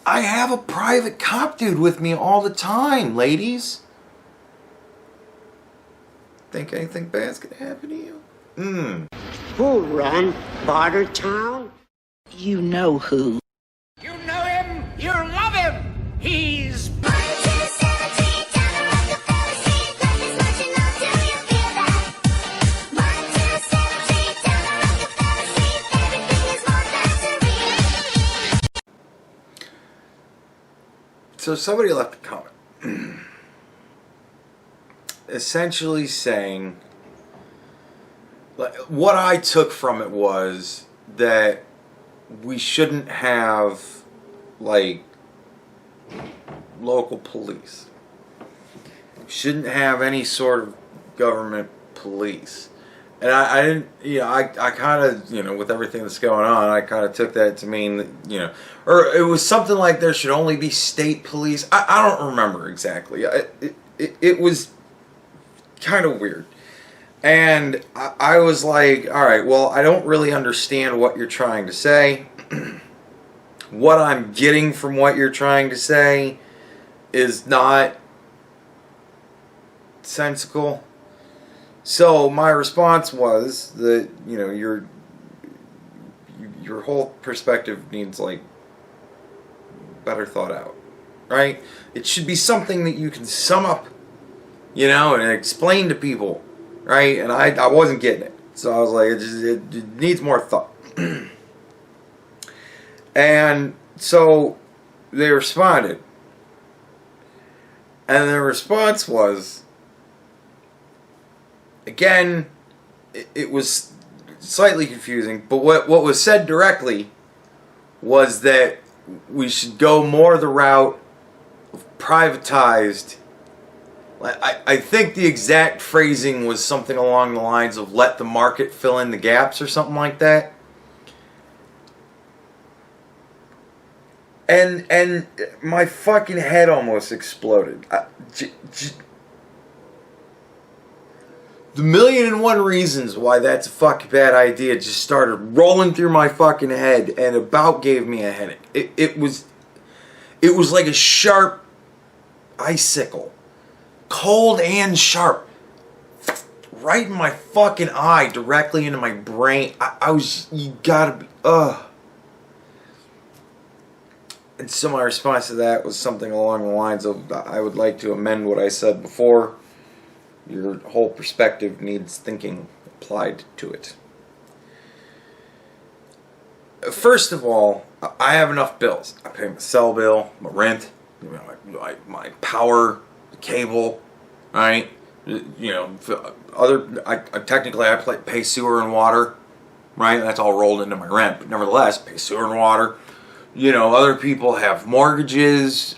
I have a private cop dude with me all the time, ladies. Think anything bad's gonna happen to you? Who run Bartertown? You know who. You know him, you love him. He's So somebody left a comment essentially saying, like, what I took from it was that we shouldn't have, like, local police. We shouldn't have any sort of government police. And I didn't, I kind of, with everything that's going on, I kind of took that to mean that, or it was something like there should only be state police. I don't remember exactly. It was kind of weird. And I was like, all right, well, I don't really understand what you're trying to say. What I'm getting from what you're trying to say is not sensical. So my response was that, your whole perspective needs, like, better thought out, right? It should be something that you can sum up, and explain to people, right? And I wasn't getting it. So I was like, it needs more thought. And so they responded. And their response was, again, it was slightly confusing, but what was said directly was that we should go more the route of privatized. I think the exact phrasing was something along the lines of let the market fill in the gaps or something like that. And my fucking head almost exploded. The 1,000,001 reasons why that's a fucking bad idea just started rolling through my fucking head and about gave me a headache. It was like a sharp icicle. Cold and sharp. Right in my fucking eye, directly into my brain. I was, you gotta be, And so my response to that was something along the lines of, I would like to amend what I said before. Your whole perspective needs thinking applied to it. First of all, I have enough bills. I pay my cell bill, my rent, my power, the cable, right? Technically I pay sewer and water, right? That's all rolled into my rent, but nevertheless, pay sewer and water. Other people have mortgages,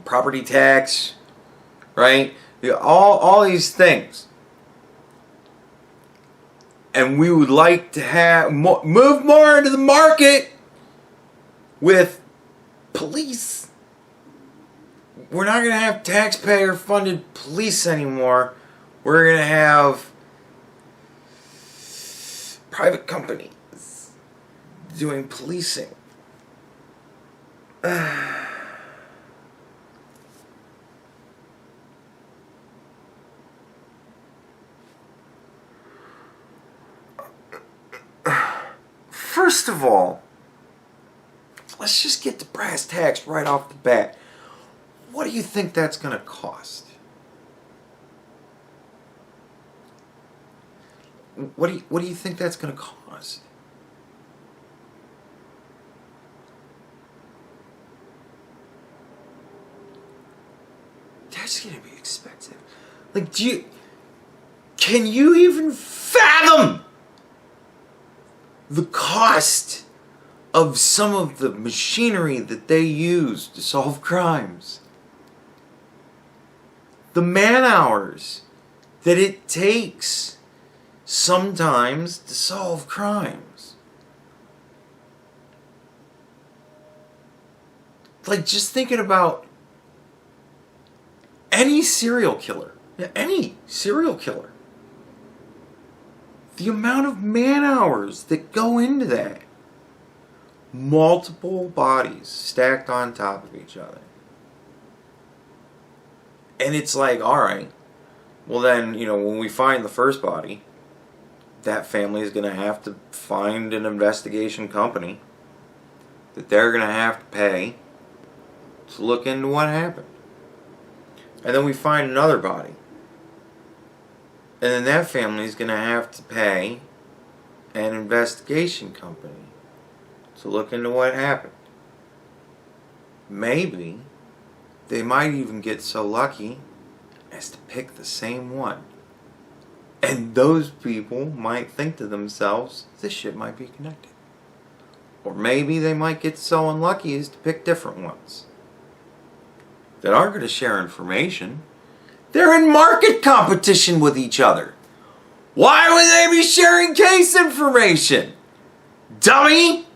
property tax, right? All these things. And we would like to have move more into the market with police. We're not going to have taxpayer-funded police anymore. We're going to have private companies doing policing. First of all, let's just get the brass tacks right off the bat. What do you think that's going to cost? What do you think that's going to cost? That's going to be expensive. Like, can you even fathom the cost of some of the machinery that they use to solve crimes? The man hours that it takes sometimes to solve crimes. Like, just thinking about any serial killer. Any serial killer. The amount of man hours that go into that multiple bodies stacked on top of each other. And it's like, alright, well then, when we find the first body, that family is going to have to find an investigation company that they're going to have to pay to look into what happened. And then we find another body. And then that family is going to have to pay an investigation company to look into what happened. Maybe they might even get so lucky as to pick the same one. And those people might think to themselves, this shit might be connected. Or maybe they might get so unlucky as to pick different ones that aren't going to share information. They're in market competition with each other. Why would they be sharing case information? Dummy!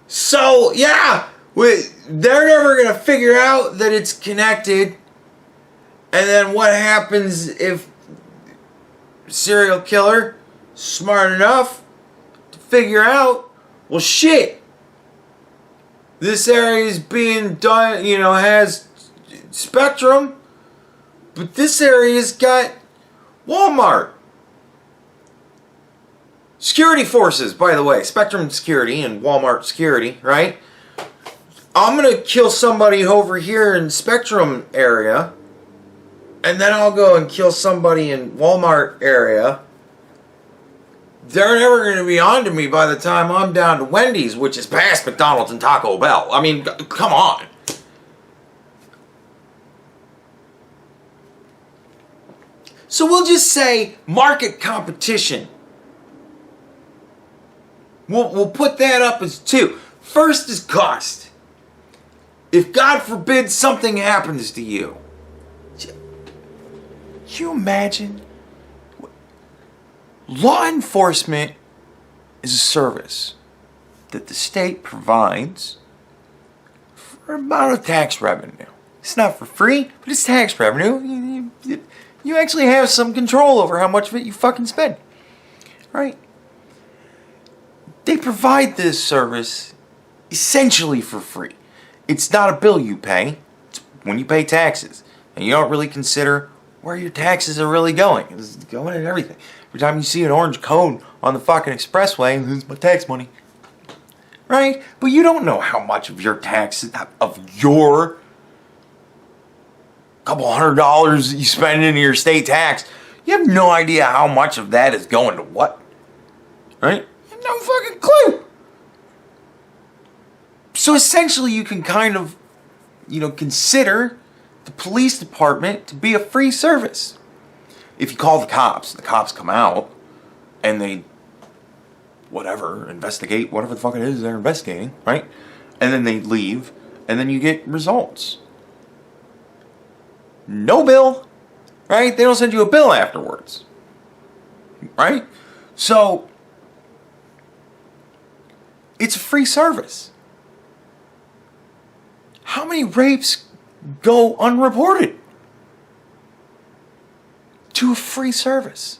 So, yeah, they're never going to figure out that it's connected. And then what happens if serial killer smart enough to figure out, well, shit, this area is being done, has Spectrum, but this area's got Wal-Mart. Security forces, by the way, Spectrum Security and Wal-Mart Security, right? I'm going to kill somebody over here in Spectrum area, and then I'll go and kill somebody in Walmart area. They're never going to be on to me by the time I'm down to Wendy's, which is past McDonald's and Taco Bell. I mean, come on. So we'll just say market competition. We'll put that up as 2. First is cost. If God forbid something happens to you, can you imagine? Law enforcement is a service that the state provides for a amount of tax revenue. It's not for free, but it's tax revenue. You actually have some control over how much of it you fucking spend. Right? They provide this service essentially for free. It's not a bill you pay. It's when you pay taxes. And you don't really consider where your taxes are really going. It's going in everything. Every time you see an orange cone on the fucking expressway, it's my tax money. Right? But you don't know how much of your taxes, of your couple $100 that you spend into your state tax, you have no idea how much of that is going to what. Right? You have no fucking clue. So essentially you can kind of, consider the police department to be a free service. If you call the cops come out and they investigate whatever the fuck it is they're investigating, right? And then they leave and then you get results. No bill, right? They don't send you a bill afterwards, right? So it's a free service. How many rapes go unreported to a free service?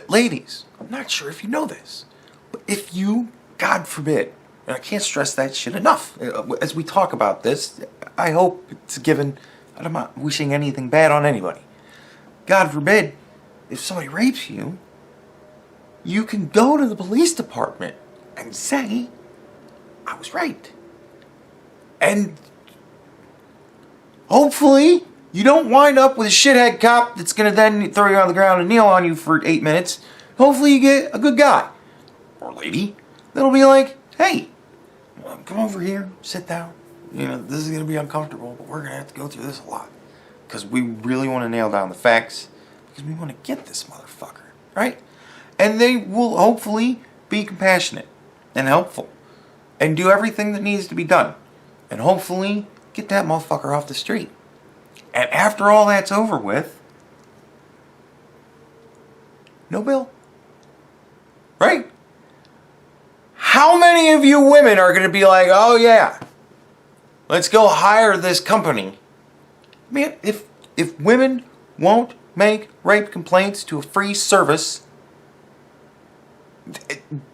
Ladies, I'm not sure if you know this, but if you, God forbid, and I can't stress that shit enough, as we talk about this, I hope it's given, I'm not wishing anything bad on anybody. God forbid, if somebody rapes you, you can go to the police department and say, I was raped. And hopefully, you don't wind up with a shithead cop that's going to then throw you on the ground and kneel on you for 8 minutes. Hopefully you get a good guy or lady that'll be like, hey, come over here, sit down. This is going to be uncomfortable, but we're going to have to go through this a lot. Because we really want to nail down the facts. Because we want to get this motherfucker, right? And they will hopefully be compassionate and helpful. And do everything that needs to be done. And hopefully get that motherfucker off the street. And after all that's over with, no bill. Right? How many of you women are going to be like, oh yeah, let's go hire this company? Man, if women won't make rape complaints to a free service,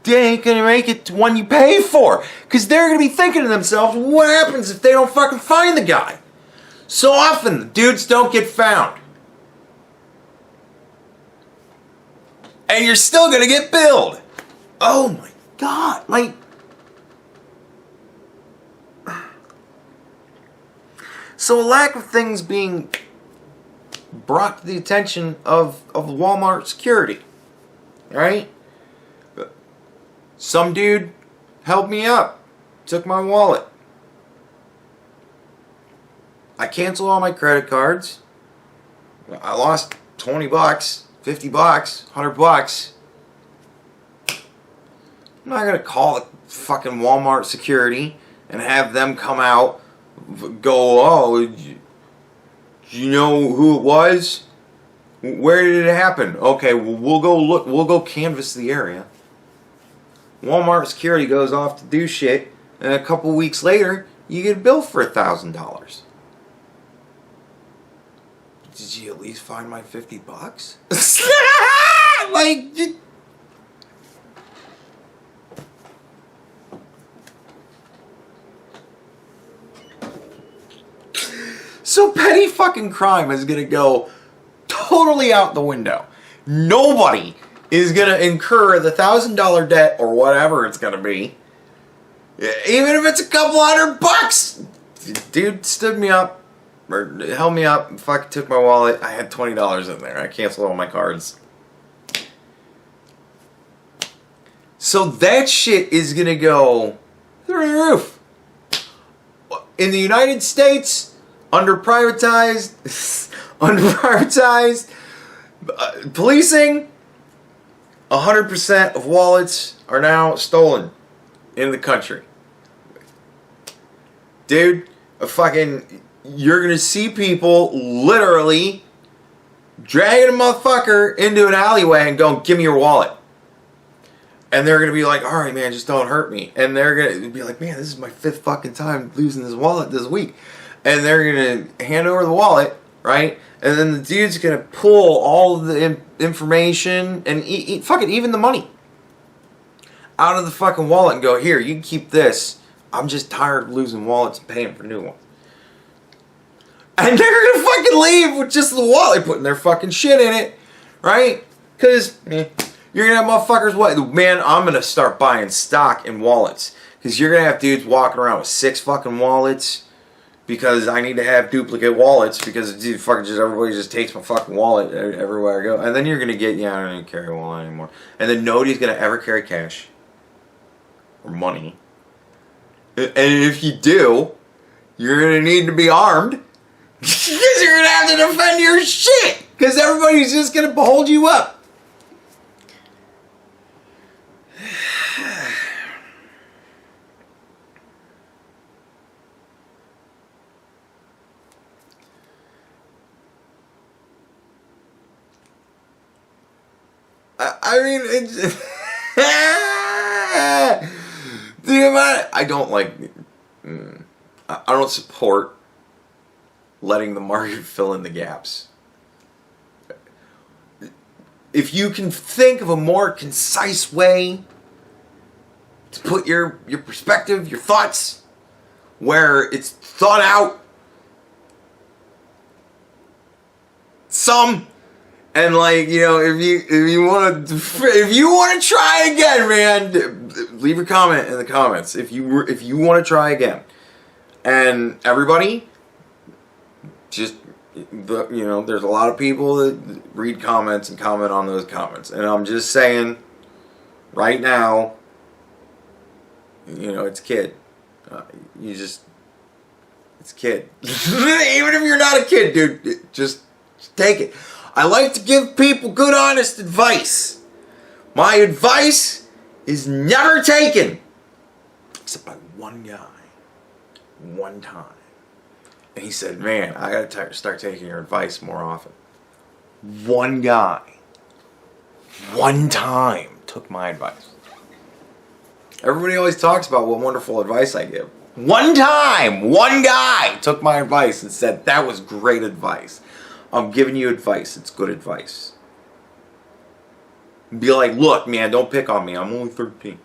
they ain't gonna make it to one you pay for. Because they're gonna be thinking to themselves, what happens if they don't fucking find the guy? So often, the dudes don't get found. And you're still gonna get billed. Oh my God, like... So a lack of things being brought to the attention of Wal-Mart security, right? Some dude held me up, took my wallet. I canceled all my credit cards. I lost 20 bucks, 50 bucks, 100 bucks. I'm not gonna call the fucking Walmart security and have them come out, go, oh, do you know who it was? Where did it happen? Okay, well, we'll go look, we'll go canvass the area. Walmart security goes off to do shit, and a couple weeks later, you get a bill for $1,000. Did you at least find my 50 bucks? Like, so petty fucking crime is gonna go totally out the window. Nobody is gonna incur the $1,000 debt or whatever it's gonna be, even if it's a couple $100. Dude stood me up, or held me up, and fucking took my wallet. I had $20 in there. I canceled all my cards. So that shit is gonna go through the roof. In the United States, under privatized policing, 100% of wallets are now stolen in the country. Dude, you're gonna see people literally dragging a motherfucker into an alleyway and going, give me your wallet. And they're gonna be like, alright man, just don't hurt me. And they're gonna be like, man, this is my 5th fucking time losing this wallet this week. And they're gonna hand over the wallet, right? And then the dude's gonna pull all of the information and even the money out of the fucking wallet and go, here, you can keep this. I'm just tired of losing wallets and paying for new ones. And they're gonna fucking leave with just the wallet, putting their fucking shit in it, right? Because you're gonna have motherfuckers, man, I'm gonna start buying stock in wallets. Because you're gonna have dudes walking around with 6 fucking wallets. Because I need to have duplicate wallets because dude, everybody just takes my fucking wallet everywhere I go. And then you're gonna get, I don't even carry a wallet anymore. And then nobody's gonna ever carry cash or money. And if you do, you're gonna need to be armed because you're gonna have to defend your shit. Because everybody's just gonna hold you up. I mean, it's... Dude, I don't like... I don't support letting the market fill in the gaps. If you can think of a more concise way to put your perspective, your thoughts, where it's thought out, and like, if you want to try again, man, leave a comment in the comments. If you want to try again, and everybody, just there's a lot of people that read comments and comment on those comments, and I'm just saying, right now, it's kid. It's kid. Even if you're not a kid, dude, just take it. I like to give people good, honest advice. My advice is never taken. Except by one guy. One time. And he said, man, I gotta start taking your advice more often. One guy. One time took my advice. Everybody always talks about what wonderful advice I give. One time, one guy took my advice and said, that was great advice. I'm giving you advice. It's good advice. Be like, look, man, don't pick on me. I'm only 13.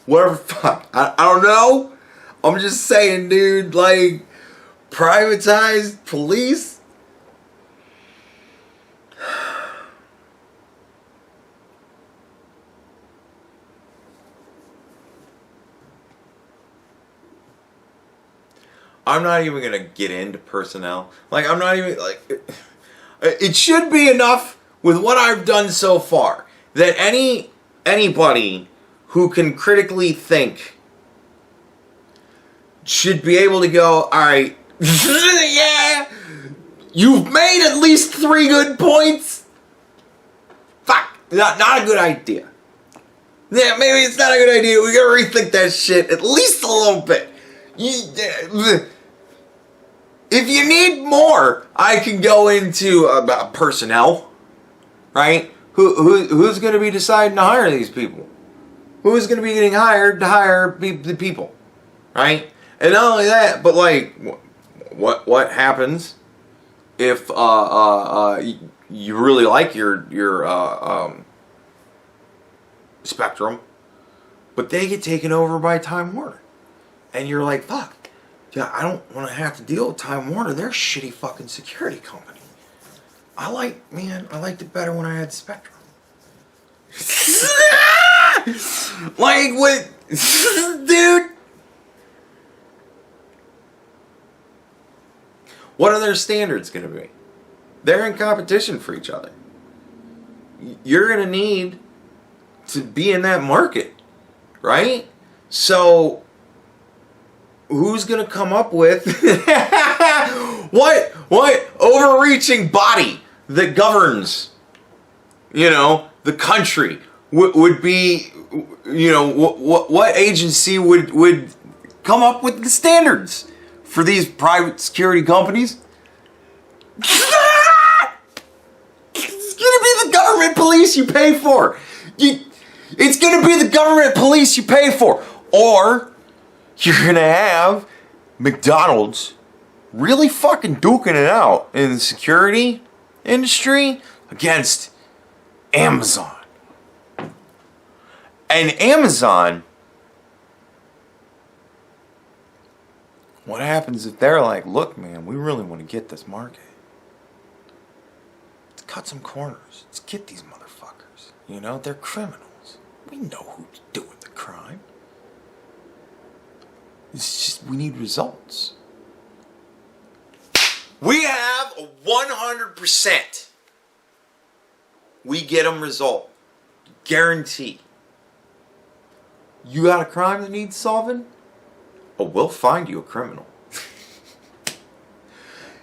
Whatever, fuck. I don't know. I'm just saying, dude, like, privatized police? I'm not even gonna get into personnel. Like, I'm not even, like, it should be enough with what I've done so far that anybody who can critically think should be able to go, alright, yeah, you've made at least 3 good points. Fuck, not a good idea. Yeah, maybe it's not a good idea. We gotta rethink that shit at least a little bit. If you need more, I can go into personnel, right? Who's going to be deciding to hire these people? Who's going to be getting hired to hire the people, right? And not only that, but like, what happens if you really like your Spectrum, but they get taken over by Time Warner, and you're like, fuck. Yeah, I don't want to have to deal with Time Warner. They're a shitty fucking security company. I liked it better when I had Spectrum. Like, what? Dude. What are their standards going to be? They're in competition for each other. You're going to need to be in that market, right? So who's gonna come up with what overreaching body that governs, the country would be, what agency would come up with the standards for these private security companies? It's gonna be the government police you pay for. It's gonna be the government police you pay for, or you're gonna have McDonald's really fucking duking it out in the security industry against Amazon. And Amazon, what happens if they're like, look, man, we really want to get this market. Let's cut some corners. Let's get these motherfuckers. They're criminals. We know who's doing the crime. It's just, we need results. We have a 100%. We get them result. Guarantee. You got a crime that needs solving? Oh, we'll find you a criminal.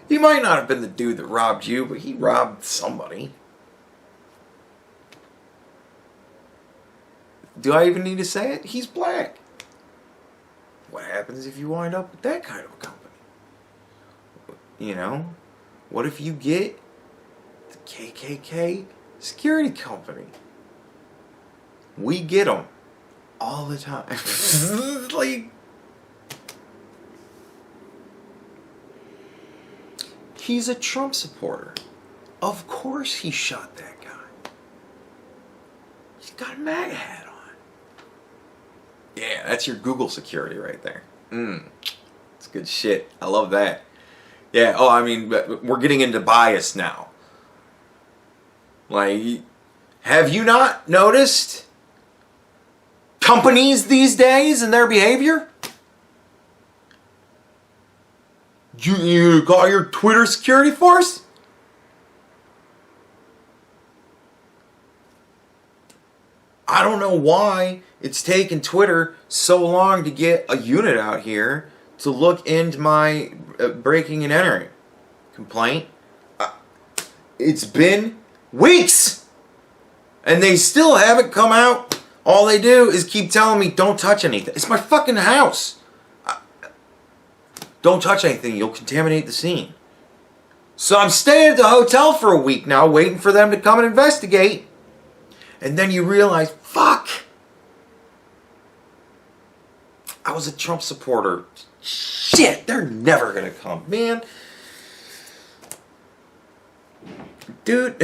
He might not have been the dude that robbed you, but he robbed somebody. Do I even need to say it? He's black. What happens if you wind up with that kind of a company? What if you get the KKK security company? We get them all the time. Like, he's a Trump supporter. Of course he shot that guy. He's got a MAGA hat on. Yeah, that's your Google security right there. It's good shit. I love that. Yeah, we're getting into bias now. Like, have you not noticed companies these days and their behavior? You call your Twitter security force? I don't know why it's taken Twitter so long to get a unit out here to look into my breaking and entering complaint. It's been weeks, and they still haven't come out. All they do is keep telling me, don't touch anything. It's my fucking house. Don't touch anything. You'll contaminate the scene. So I'm staying at the hotel for a week now, waiting for them to come and investigate. And then you realize, fuck, I was a Trump supporter. Shit, they're never gonna come, man. Dude,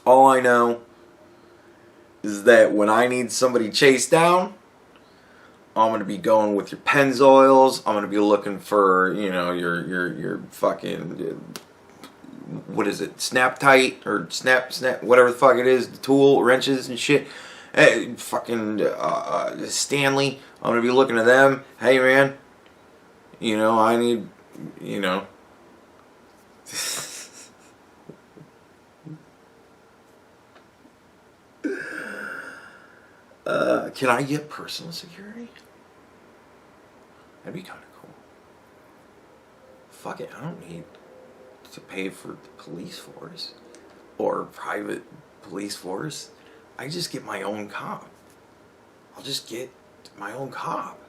All I know is that when I need somebody chased down, I'm gonna be going with your Pennzoils. I'm gonna be looking for, you know, your fucking what is it? Snap tight or snap whatever the fuck it is. The tool wrenches and shit. Hey, fucking Stanley. I'm gonna be looking to them. Hey man, you know I need, you know. Can I get personal security? That'd be kind of cool. Fuck it, I don't need to pay for the police force or private police force. I just get my own cop. I'll just get my own cop,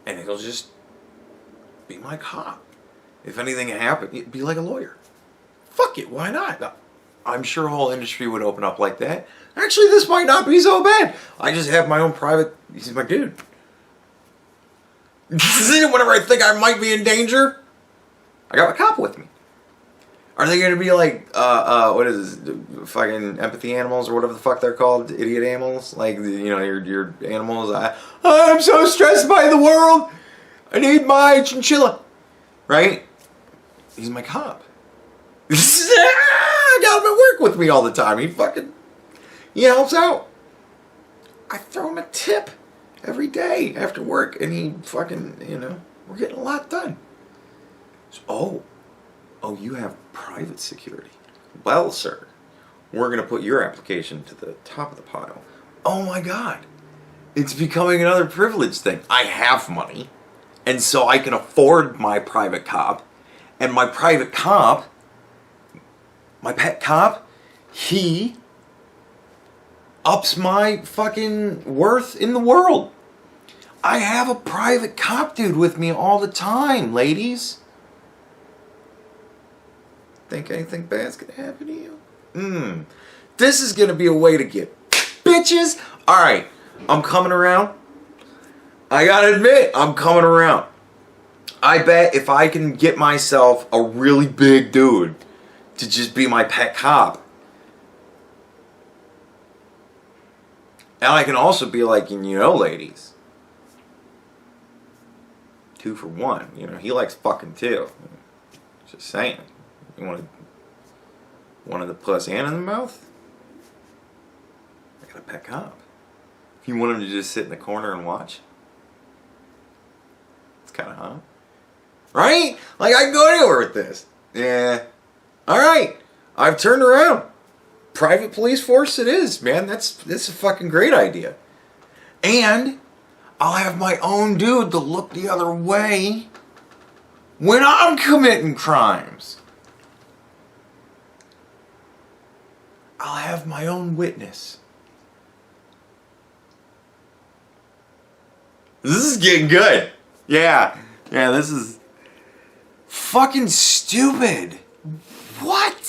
and it'll just be my cop. If anything happened, it'd be like a lawyer. Fuck it, why not? I'm sure a whole industry would open up like that. Actually, this might not be so bad. I just have my own private. He's my dude. Whenever I think I might be in danger, I got my cop with me. Are they going to be like, what is this, fucking empathy animals or whatever the fuck they're called, idiot animals? Like, you know, your animals. I'm so stressed by the world. I need my chinchilla, right? He's my cop. I got him at work with me all the time. He helps out. I throw him a tip every day after work, and he fucking, you know, we're getting a lot done. So, oh, you have private security. Well, sir, we're going to put your application to the top of the pile. Oh my God. It's becoming another privilege thing. I have money, and so I can afford my private cop, and my private cop, my pet cop, he ups my fucking worth in the world. I have a private cop dude with me all the time, ladies. Think anything bad's gonna happen to you? This is gonna be a way to get bitches. Alright, I'm coming around. I gotta admit, I'm coming around. I bet if I can get myself a really big dude to just be my pet cop, and I can also be like, you know, ladies, 2 for 1. You know, he likes fucking too. Just saying. You want one in the puss and in the mouth? I got a pet cop. If you want him to just sit in the corner and watch, it's kind of hot, right? Like, I can go anywhere with this. Yeah. All right. I've turned around. Private police force it is, man. That's a fucking great idea. And I'll have my own dude to look the other way when I'm committing crimes. I'll have my own witness. This is getting good. Yeah, this is fucking stupid. What?